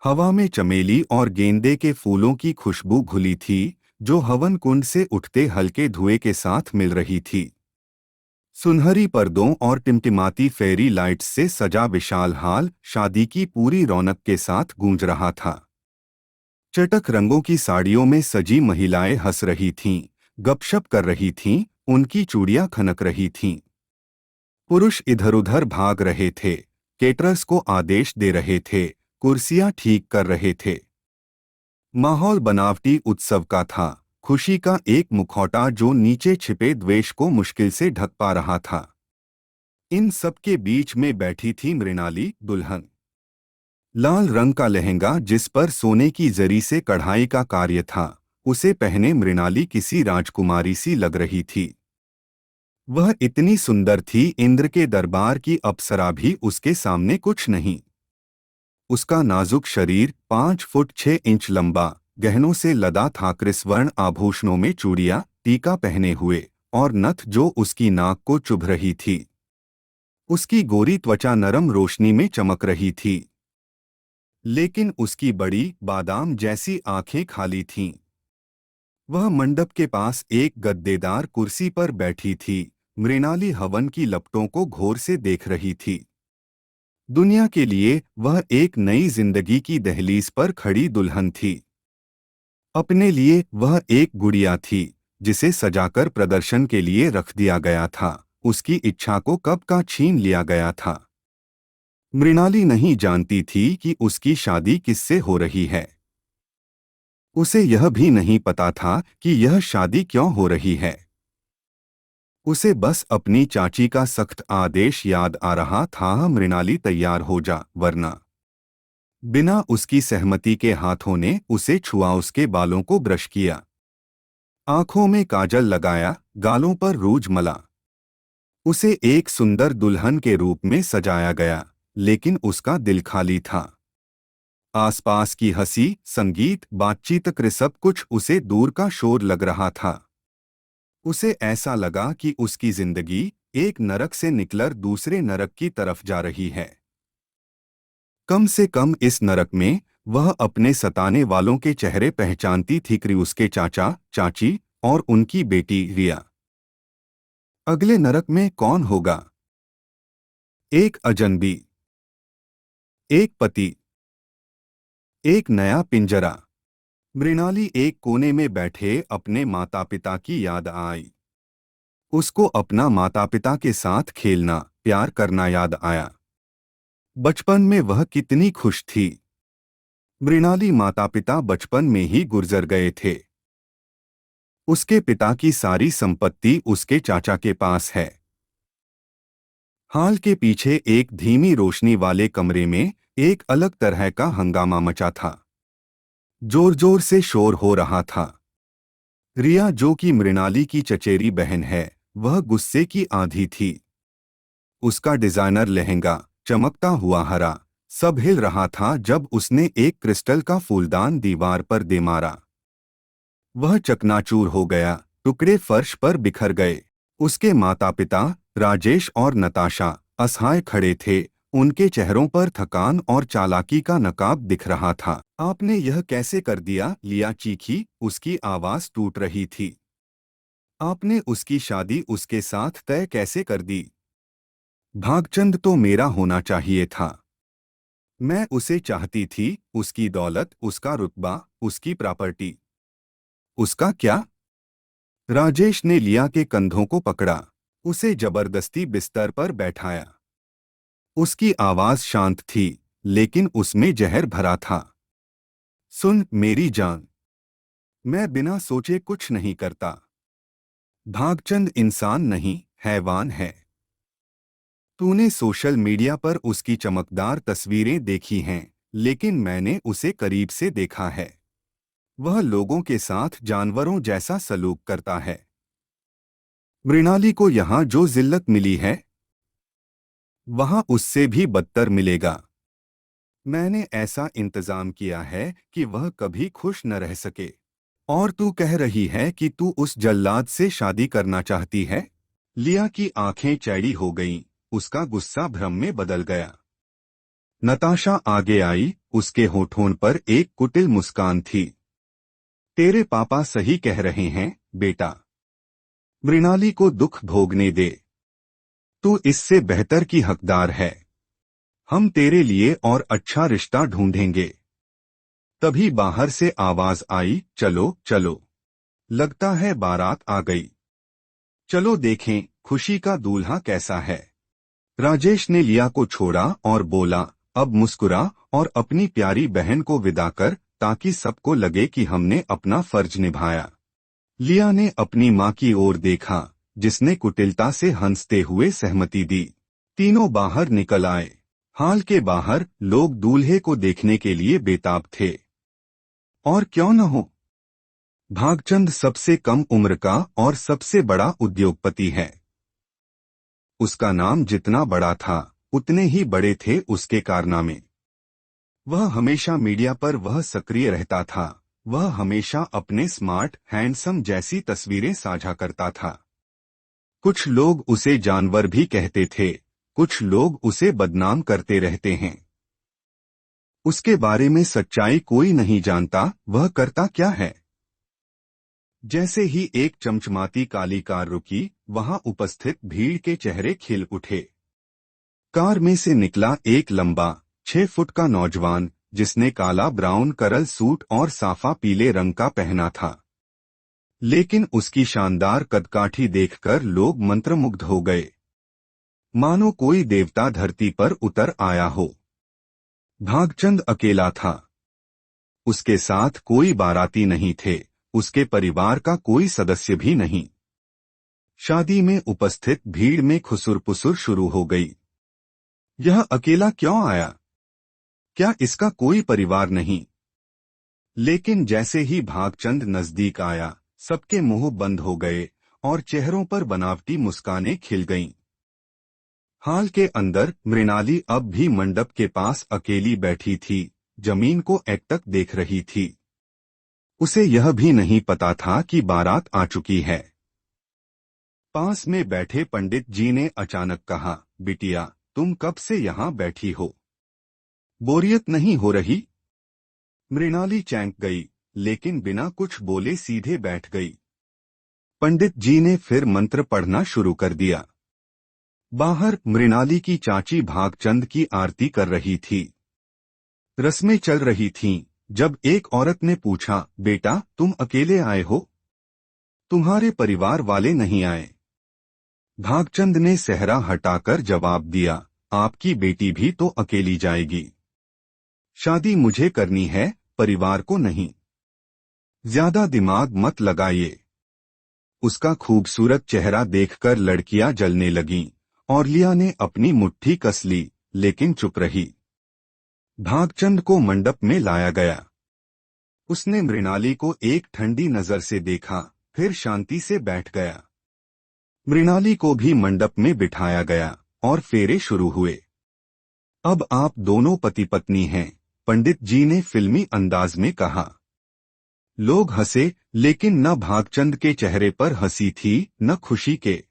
हवा में चमेली और गेंदे के फूलों की खुशबू घुली थी, जो हवन कुंड से उठते हल्के धुएं के साथ मिल रही थी। सुनहरी पर्दों और टिमटिमाती फेरी लाइट्स से सजा विशाल हाल शादी की पूरी रौनक के साथ गूंज रहा था। चटक रंगों की साड़ियों में सजी महिलाएं हंस रही थीं, गपशप कर रही थीं, उनकी चूड़ियां खनक रही थीं। पुरुष इधर-उधर भाग रहे थे, केटरर्स को आदेश दे रहे थे, कुर्सियां ठीक कर रहे थे। माहौल बनावटी उत्सव का था, खुशी का एक मुखौटा जो नीचे छिपे द्वेष को मुश्किल से ढक पा रहा था। इन सब के बीच में बैठी थी मृणाली, दुल्हन। लाल रंग का लहंगा जिस पर सोने की जरी से कढ़ाई का कार्य था, उसे पहने मृणाली किसी राजकुमारी सी लग रही थी। वह इतनी सुंदर थी, इंद्र के दरबार की अप्सरा भी उसके सामने कुछ नहीं। उसका नाजुक शरीर 5 फुट 6 इंच लंबा, गहनों से लदा था, कृष्णवर्ण आभूषणों में चूड़ियां, टीका पहने हुए और नथ जो उसकी नाक को चुभ रही थी। उसकी गोरी त्वचा नरम रोशनी में चमक रही थी, लेकिन उसकी बड़ी बादाम जैसी आंखें खाली थीं। वह मंडप के पास एक गद्देदार कुर्सी पर बैठी थी। मृणाली हवन की लपटों को घोर से देख रही थी। दुनिया के लिए वह एक नई जिंदगी की दहलीज पर खड़ी दुल्हन थी। अपने लिए वह एक गुड़िया थी, जिसे सजाकर प्रदर्शन के लिए रख दिया गया था। उसकी इच्छा को कब का छीन लिया गया था। मृणाली नहीं जानती थी कि उसकी शादी किससे हो रही है। उसे यह भी नहीं पता था कि यह शादी क्यों हो रही है। उसे बस अपनी चाची का सख्त आदेश याद आ रहा था, मृणाली तैयार हो जा, वरना। बिना उसकी सहमति के हाथों ने उसे छुआ, उसके बालों को ब्रश किया, आंखों में काजल लगाया, गालों पर रूज मला। उसे एक सुंदर दुल्हन के रूप में सजाया गया, लेकिन उसका दिल खाली था। आसपास की हंसी, संगीत, बातचीत सब कुछ उसे दूर का शोर लग रहा था। उसे ऐसा लगा कि उसकी जिंदगी एक नरक से निकलकर दूसरे नरक की तरफ जा रही है। कम से कम इस नरक में वह अपने सताने वालों के चेहरे पहचानती थी, उसके चाचा, चाची और उनकी बेटी रिया। अगले नरक में कौन होगा? एक अजनबी, एक पति, एक नया पिंजरा। मृणाली एक कोने में बैठे अपने माता पिता की याद आई। उसको अपना माता पिता के साथ खेलना, प्यार करना याद आया। बचपन में वह कितनी खुश थी। मृणाली माता पिता बचपन में ही गुजर गए थे। उसके पिता की सारी संपत्ति उसके चाचा के पास है। हाल के पीछे एक धीमी रोशनी वाले कमरे में एक अलग तरह का हंगामा मचा था। जोर जोर से शोर हो रहा था। रिया, जो कि मृणाली की चचेरी बहन है, वह गुस्से की आंधी थी। उसका डिजाइनर लहंगा, चमकता हुआ हरा, सब हिल रहा था जब उसने एक क्रिस्टल का फूलदान दीवार पर दे मारा। वह चकनाचूर हो गया, टुकड़े फर्श पर बिखर गए। उसके माता पिता राजेश और नताशा असहाय खड़े थे। उनके चेहरों पर थकान और चालाकी का नकाब दिख रहा था। आपने यह कैसे कर दिया? लिया चीखी, उसकी आवाज टूट रही थी। आपने उसकी शादी उसके साथ तय कैसे कर दी? भागचंद तो मेरा होना चाहिए था। मैं उसे चाहती थी, उसकी दौलत, उसका रुतबा, उसकी प्रॉपर्टी। उसका क्या? राजेश ने लिया के कंधों को पकड़ा, उसे जबरदस्ती बिस्तर पर बैठाया। उसकी आवाज शांत थी, लेकिन उसमें जहर भरा था। सुन मेरी जान, मैं बिना सोचे कुछ नहीं करता। भागचंद इंसान नहीं, हैवान है। तूने सोशल मीडिया पर उसकी चमकदार तस्वीरें देखी हैं, लेकिन मैंने उसे करीब से देखा है। वह लोगों के साथ जानवरों जैसा सलूक करता है। मृणाली को यहाँ जो जिल्लत मिली है, वहाँ उससे भी बदतर मिलेगा। मैंने ऐसा इंतजाम किया है कि वह कभी खुश न रह सके। और तू कह रही है कि तू उस जल्लाद से शादी करना चाहती है? लिया की आंखें चौड़ी हो गईं, उसका गुस्सा भ्रम में बदल गया। नताशा आगे आई, उसके होठों पर एक कुटिल मुस्कान थी। तेरे पापा सही कह रहे हैं, बेटा। मृणाली को दुख भोगने दे। तू इससे बेहतर की हकदार है। हम तेरे लिए और अच्छा रिश्ता ढूंढेंगे। तभी बाहर से आवाज आई, चलो चलो, लगता है बारात आ गई। चलो देखें खुशी का दूल्हा कैसा है। राजेश ने लिया को छोड़ा और बोला, अब मुस्कुरा और अपनी प्यारी बहन को विदा कर, ताकि सबको लगे कि हमने अपना फर्ज निभाया। लिया ने अपनी मां की ओर देखा, जिसने कुटिलता से हंसते हुए सहमति दी। तीनों बाहर निकल आए। हाल के बाहर लोग दूल्हे को देखने के लिए बेताब थे। और क्यों न हो, भागचंद सबसे कम उम्र का और सबसे बड़ा उद्योगपति है। उसका नाम जितना बड़ा था, उतने ही बड़े थे उसके कारनामे। वह हमेशा मीडिया पर वह सक्रिय रहता था। वह हमेशा अपने स्मार्ट हैंडसम जैसी तस्वीरें साझा करता था। कुछ लोग उसे जानवर भी कहते थे, कुछ लोग उसे बदनाम करते रहते हैं। उसके बारे में सच्चाई कोई नहीं जानता, वह करता क्या है। जैसे ही एक चमचमाती काली कार रुकी, वहां उपस्थित भीड़ के चेहरे खिल उठे। कार में से निकला एक लंबा 6 फुट का नौजवान, जिसने काला ब्राउन करल सूट और साफा पीले रंग का पहना था। लेकिन उसकी शानदार कदकाठी देखकर लोग मंत्रमुग्ध हो गए, मानो कोई देवता धरती पर उतर आया हो। भागचंद अकेला था। उसके साथ कोई बाराती नहीं थे, उसके परिवार का कोई सदस्य भी नहीं। शादी में उपस्थित भीड़ में खुसुर-पुसुर शुरू हो गई। यह अकेला क्यों आया? क्या इसका कोई परिवार नहीं? लेकिन जैसे ही भागचंद नजदीक आया, सबके मुंह बंद हो गए और चेहरों पर बनावटी मुस्कानें खिल गईं। हाल के अंदर मृणाली अब भी मंडप के पास अकेली बैठी थी, जमीन को एकटक देख रही थी। उसे यह भी नहीं पता था कि बारात आ चुकी है। पास में बैठे पंडित जी ने अचानक कहा, बिटिया, तुम कब से यहाँ बैठी हो? बोरियत नहीं हो रही? मृणाली चैंक गई, लेकिन बिना कुछ बोले सीधे बैठ गई। पंडित जी ने फिर मंत्र पढ़ना शुरू कर दिया। बाहर मृणाली की चाची भागचंद की आरती कर रही थी। रस्में चल रही थीं, जब एक औरत ने पूछा, बेटा तुम अकेले आए हो? तुम्हारे परिवार वाले नहीं आए? भागचंद ने सेहरा हटाकर जवाब दिया, आपकी बेटी भी तो अकेली जाएगी। शादी मुझे करनी है, परिवार को नहीं। ज्यादा दिमाग मत लगाइए। उसका खूबसूरत चेहरा देखकर लड़कियां जलने लगीं, और लिया ने अपनी मुट्ठी कस ली, लेकिन चुप रही। भागचंद को मंडप में लाया गया। उसने मृणाली को एक ठंडी नजर से देखा, फिर शांति से बैठ गया। मृणाली को भी मंडप में बिठाया गया और फेरे शुरू हुए। अब आप दोनों पति पत्नी हैं, पंडित जी ने फिल्मी अंदाज में कहा। लोग हंसे, लेकिन न भागचंद के चेहरे पर हंसी थी, न खुशी के।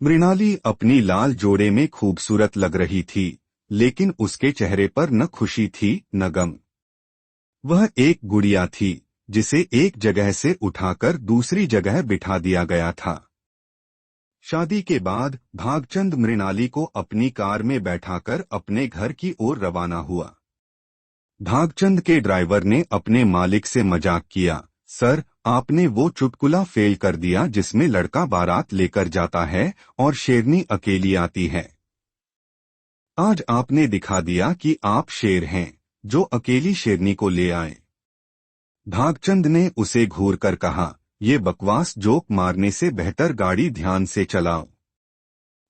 मृणाली अपनी लाल जोड़े में खूबसूरत लग रही थी, लेकिन उसके चेहरे पर न खुशी थी न गम। वह एक गुड़िया थी, जिसे एक जगह से उठाकर दूसरी जगह बिठा दिया गया था। शादी के बाद भागचंद मृणाली को अपनी कार में बैठाकर अपने घर की ओर रवाना हुआ। भागचंद के ड्राइवर ने अपने मालिक से मजाक किया, सर, आपने वो चुटकुला फेल कर दिया जिसमें लड़का बारात लेकर जाता है और शेरनी अकेली आती है। आज आपने दिखा दिया कि आप शेर हैं, जो अकेली शेरनी को ले आए। भागचंद ने उसे घूर कर कहा, ये बकवास जोक मारने से बेहतर गाड़ी ध्यान से चलाओ।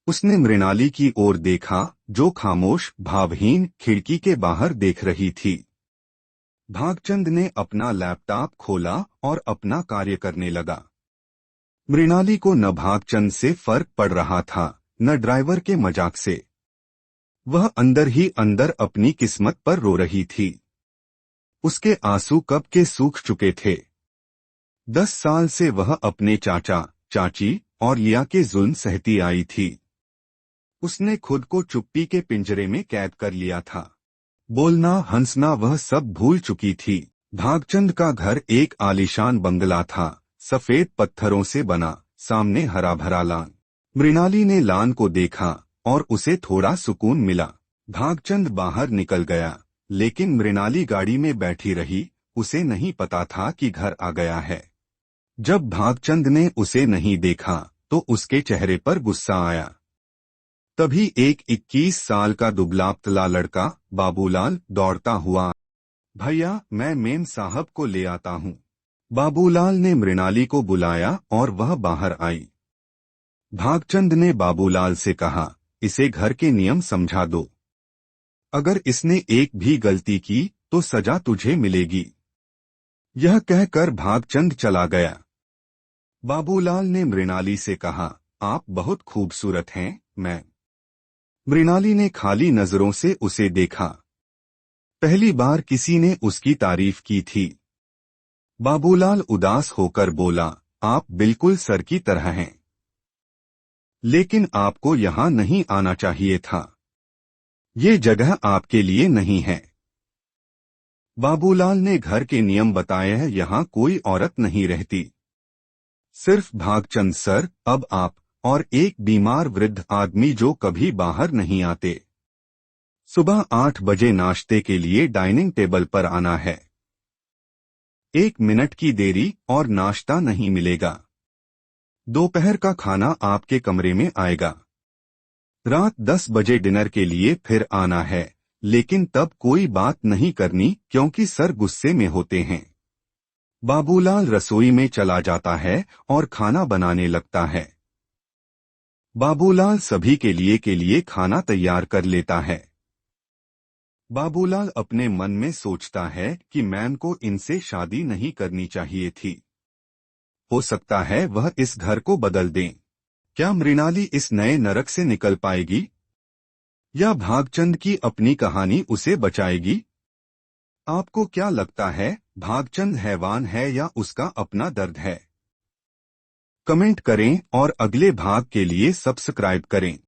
उसने मृणाली की ओर देखा, जो खामोश भावहीन खिड़की के बाहर देख रही थी। भागचंद ने अपना लैपटॉप खोला और अपना कार्य करने लगा। मृणाली को न भागचंद से फर्क पड़ रहा था, न ड्राइवर के मजाक से। वह अंदर ही अंदर अपनी किस्मत पर रो रही थी। उसके आंसू कब के सूख चुके थे। 10 साल से वह अपने चाचा, चाची और लिया के जुल्म सहती आई थी। उसने खुद को चुप्पी के पिंजरे में कैद कर लिया था। बोलना हंसना वह सब भूल चुकी थी। भागचंद का घर एक आलीशान बंगला था, सफेद पत्थरों से बना, सामने हरा भरा लान। मृणाली ने लान को देखा और उसे थोड़ा सुकून मिला। भागचंद बाहर निकल गया, लेकिन मृणाली गाड़ी में बैठी रही। उसे नहीं पता था कि घर आ गया है। जब भागचंद ने उसे नहीं देखा तो उसके चेहरे पर गुस्सा आया। तभी एक 21 साल का दुबला पतला लड़का बाबूलाल दौड़ता हुआ, भैया मैं मेम साहब को ले आता हूँ। बाबूलाल ने मृणाली को बुलाया और वह बाहर आई। भागचंद ने बाबूलाल से कहा, इसे घर के नियम समझा दो। अगर इसने एक भी गलती की तो सजा तुझे मिलेगी। यह कहकर भागचंद चला गया। बाबूलाल ने मृणाली से कहा, आप बहुत खूबसूरत हैं मैं। मृणाली ने खाली नजरों से उसे देखा। पहली बार किसी ने उसकी तारीफ की थी। बाबूलाल उदास होकर बोला, आप बिल्कुल सर की तरह हैं, लेकिन आपको यहाँ नहीं आना चाहिए था। ये जगह आपके लिए नहीं है। बाबूलाल ने घर के नियम बताए हैं, यहाँ कोई औरत नहीं रहती, सिर्फ भागचंद सर, अब आप और एक बीमार वृद्ध आदमी जो कभी बाहर नहीं आते। सुबह 8 बजे नाश्ते के लिए डाइनिंग टेबल पर आना है। 1 मिनट की देरी और नाश्ता नहीं मिलेगा। दोपहर का खाना आपके कमरे में आएगा। रात 10 बजे डिनर के लिए फिर आना है, लेकिन तब कोई बात नहीं करनी क्योंकि सर गुस्से में होते हैं। बाबूलाल रसोई में चला जाता है और खाना बनाने लगता है। बाबूलाल सभी के लिए खाना तैयार कर लेता है। बाबूलाल अपने मन में सोचता है कि मैम को इनसे शादी नहीं करनी चाहिए थी। हो सकता है वह इस घर को बदल दें। क्या मृणाली इस नए नरक से निकल पाएगी, या भागचंद की अपनी कहानी उसे बचाएगी? आपको क्या लगता है, भागचंद हैवान है या उसका अपना दर्द है? कमेंट करें और अगले भाग के लिए सब्सक्राइब करें।